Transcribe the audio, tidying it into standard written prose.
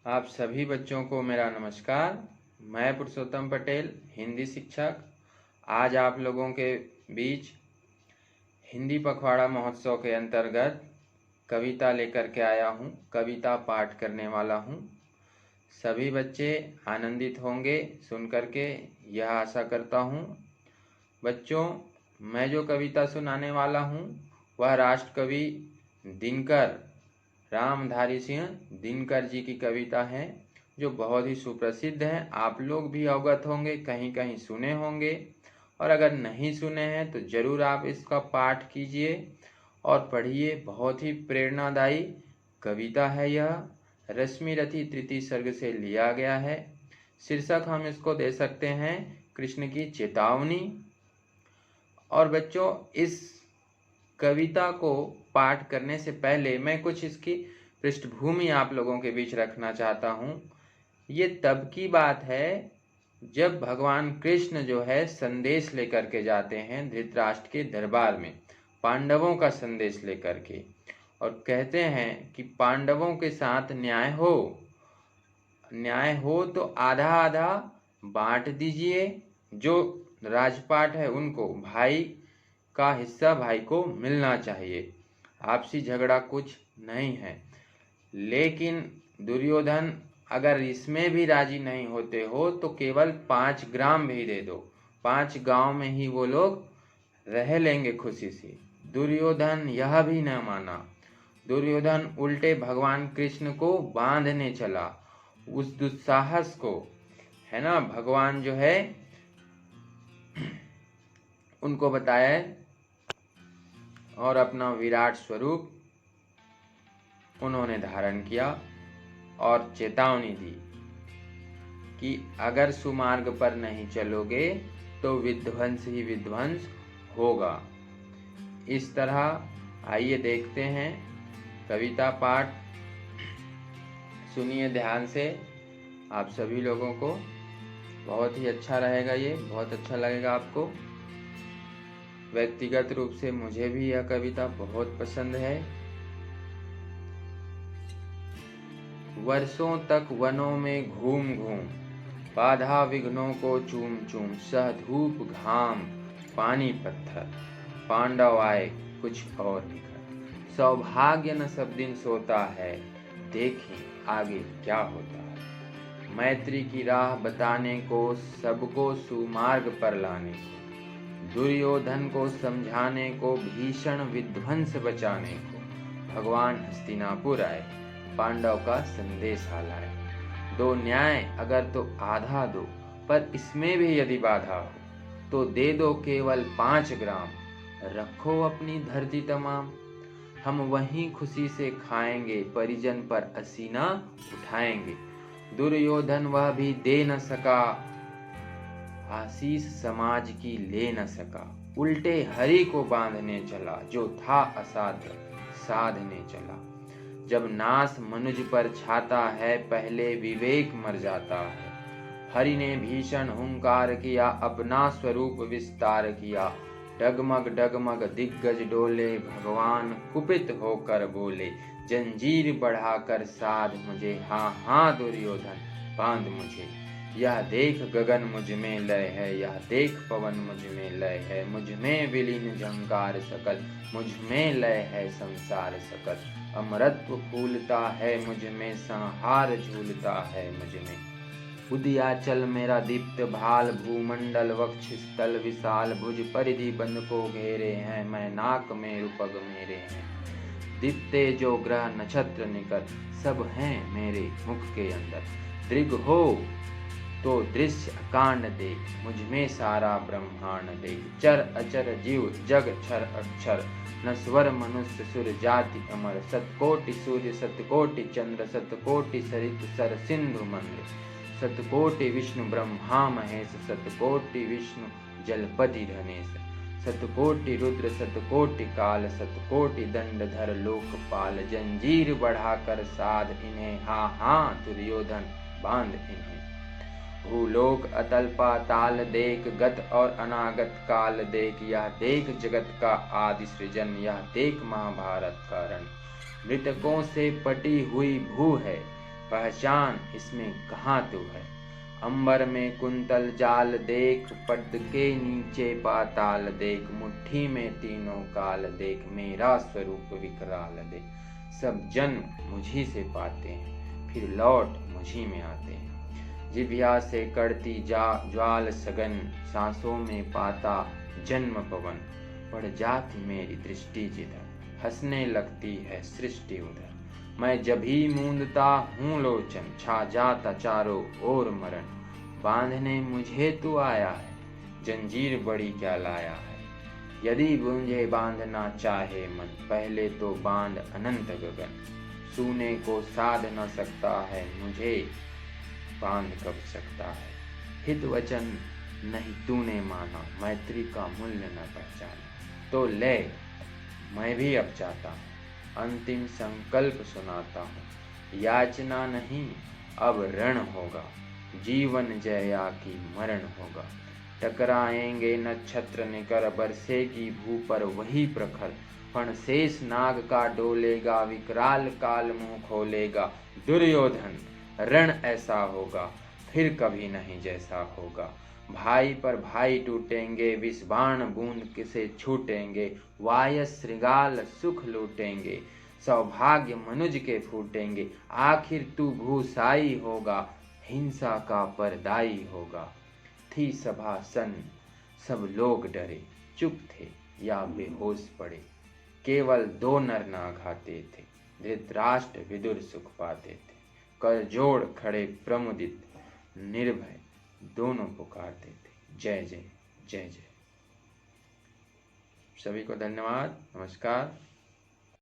आप सभी बच्चों को मेरा नमस्कार। मैं पुरुषोत्तम पटेल, हिंदी शिक्षक, आज आप लोगों के बीच हिंदी पखवाड़ा महोत्सव के अंतर्गत कविता लेकर के आया हूँ। कविता पाठ करने वाला हूँ। सभी बच्चे आनंदित होंगे सुनकर के, यह आशा करता हूँ। बच्चों, मैं जो कविता सुनाने वाला हूँ वह राष्ट्रकवि दिनकर, रामधारी सिंह दिनकर जी की कविता है, जो बहुत ही सुप्रसिद्ध है। आप लोग भी अवगत होंगे, कहीं कहीं सुने होंगे, और अगर नहीं सुने हैं तो जरूर आप इसका पाठ कीजिए और पढ़िए। बहुत ही प्रेरणादायी कविता है यह। रश्मि रथी तृतीय सर्ग से लिया गया है। शीर्षक हम इसको दे सकते हैं कृष्ण की चेतावनी। और बच्चों, इस कविता को पाठ करने से पहले मैं कुछ इसकी पृष्ठभूमि आप लोगों के बीच रखना चाहता हूँ। ये तब की बात है जब भगवान कृष्ण जो है संदेश लेकर के जाते हैं धृतराष्ट्र के दरबार में, पांडवों का संदेश लेकर के, और कहते हैं कि पांडवों के साथ न्याय हो तो आधा आधा बांट दीजिए। जो राजपाट है उनको, भाई का हिस्सा भाई को मिलना चाहिए। आपसी झगड़ा कुछ नहीं है। लेकिन दुर्योधन अगर इसमें भी राजी नहीं होते हो तो केवल 5 ग्राम भी दे दो, 5 गांव में ही वो लोग रह लेंगे खुशी से। दुर्योधन यह भी न माना। दुर्योधन उल्टे भगवान कृष्ण को बांधने चला। उस दुस्साहस को, है ना, भगवान जो है उनको बताया और अपना विराट स्वरूप उन्होंने धारण किया और चेतावनी दी कि अगर सुमार्ग पर नहीं चलोगे तो विध्वंस ही विध्वंस होगा। इस तरह आइए देखते हैं कविता पाठ। सुनिए ध्यान से, आप सभी लोगों को बहुत ही अच्छा रहेगा, ये बहुत अच्छा लगेगा आपको। व्यक्तिगत रूप से मुझे भी यह कविता बहुत पसंद है। वर्षों तक वनों में घूम घूम, बाधा विघ्नों को चूम चूम, सह धूप घाम पानी पत्थर, पांडव आए कुछ और निखर। सौभाग्य न सब दिन सोता है, देखें आगे क्या होता है। मैत्री की राह बताने को, सबको सुमार्ग पर लाने को, दुर्योधन को समझाने को, भीषण विध्वंस बचाने को, भगवान हस्तिनापुर आए, पांडव का संदेशा लाए। दो न्याय अगर तो आधा दो, पर इसमें भी यदि बाधा हो तो दे दो केवल 5 ग्राम। रखो अपनी धरती तमाम, हम वहीं खुशी से खाएंगे, परिजन पर असीना उठाएंगे। दुर्योधन वह भी दे न सका, आशीष समाज की ले न सका। उल्टे हरि को बांधने चला, जो था असाध्य साधने चला। जब नाश मनुज पर छाता है, पहले विवेक मर जाता है। हरि ने भीषण हुंकार किया, अपना स्वरूप विस्तार किया। डगमग डगमग दिग्गज डोले, भगवान कुपित होकर बोले, जंजीर बढ़ाकर साध मुझे, हाँ हाँ दुर्योधन बांध मुझे। यह देख गगन मुझ में लय है, यह देख पवन मुझ में लय है। मुझ में विलीन झंकार सकल, मुझ में लय है संसार सकल। अमरत्व फूलता है मुझ में, संहार झूलता है मुझ में। उदयाचल मेरा दीप्त भाल, भूमंडल वक्ष स्थल विशाल। भुज परिधि बंद को घेरे हैं, मैं नाक में रूपग मेरे हैं। दीप्ते जो ग्रह नक्षत्र निकट, सब हैं मेरे मुख के अंदर। दृग हो तो दृश्य कांड दे, मुझ में सारा ब्रह्मांड दे। चर अचर जीव जग क्षर अक्षर, नस्वर मनुष्य सुर जाति अमर। सतकोटि सूर्य सतकोटि चंद्र, सतकोटि सरित सर सिंधु मंद्र। सतकोटि विष्णु ब्रह्मा महेश, सतकोटि विष्णु जलपति धनेश। सतकोटि रुद्र सतकोटि काल, सतकोटि दंडधर लोकपाल। जंजीर बढ़ाकर साध इन्हें, हाँ हाँ दुर्योधन बांध इन्हें। भूलोक अतल पाताल देख, गत और अनागत काल देख। यह देख जगत का आदि सृजन, यह देख महाभारत का रण। मृतकों से पटी हुई भू है, पहचान इसमें कहाँ तू है। अंबर में कुंतल जाल देख, पद के नीचे पाताल देख, मुट्ठी में तीनों काल देख, मेरा स्वरूप विकराल देख। सब जन्म मुझी से पाते हैं, फिर लौट मुझी में आते हैं। जिह्वा से कड़ती ज्वाल सघन, सांसों में पाता जन्म पवन। बढ़ जाती मेरी दृष्टि जिधर, हंसने लगती है सृष्टि उधर। मैं जब ही मूंदता हूँ लोचन, छा जाता चारों ओर मरण। बांधने मुझे तू आया है, जंजीर बड़ी क्या लाया है। यदि मुझे बांधना चाहे मन, पहले तो बांध अनंत गगन। सूने को साध न सकता है, मुझे बांध कब सकता है। हित वचन नहीं तूने माना, मैत्री का मूल्य न पहचाना। तो ले मैं भी अब चाहता हूँ, अंतिम संकल्प सुनाता हूँ। याचना नहीं अब रण होगा, जीवन जया की मरण होगा। टकराएंगे नक्षत्र निकर, बरसेगी भू पर वही प्रखर। फण शेष नाग का डोलेगा, विकराल काल मुंह खोलेगा। दुर्योधन रण ऐसा होगा, फिर कभी नहीं जैसा होगा। भाई पर भाई टूटेंगे, विष बाण बूंद किसे छूटेंगे। वायस श्रृगाल सुख लूटेंगे, सौभाग्य मनुज के फूटेंगे। आखिर तू भूसाई होगा, हिंसा का परदाई होगा। थी सभा सन, सब लोग डरे, चुप थे या बेहोश पड़े। केवल दो नर नाघाते थे, धृतराष्ट्र विदुर सुख पाते थे। कर जोड़ खड़े प्रमुदित, निर्भय दोनों पुकारते थे, जय जय जय जय। सभी को धन्यवाद, नमस्कार।